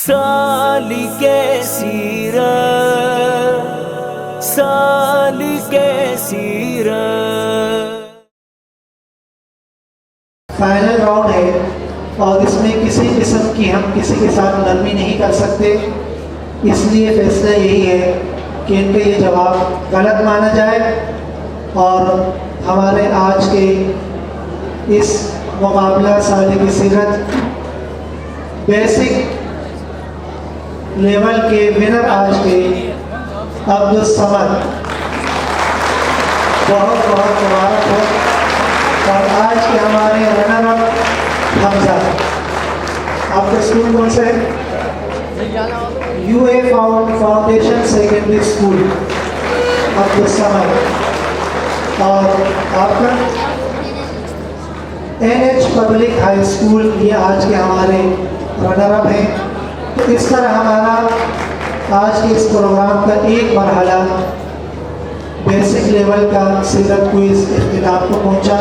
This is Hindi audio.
सालिके सीरत, सालिके सीरत। फाइनल राउंड है और इसमें किसी किस्म की हम किसी के साथ नरमी नहीं कर सकते, इसलिए फैसला यही है कि इनका ये जवाब गलत माना जाए और हमारे आज के इस मुकाबला सालिके सीरत बेसिक लेवल के विनर आज के अब्दुल समद, बहुत बहुत मुबारक हो। और आज के हमारे रनर अप हमजा। आपका स्कूल कौन सा है? UA foundation secondary school Abdul Samad. और आपका NH पब्लिक हाई स्कूल, ये आज के हमारे रनर अप हैं। तो इस तरह हमारा आज के इस प्रोग्राम का एक मरहला बेसिक लेवल का सीरत क्विज इख्तिताम को पहुंचा।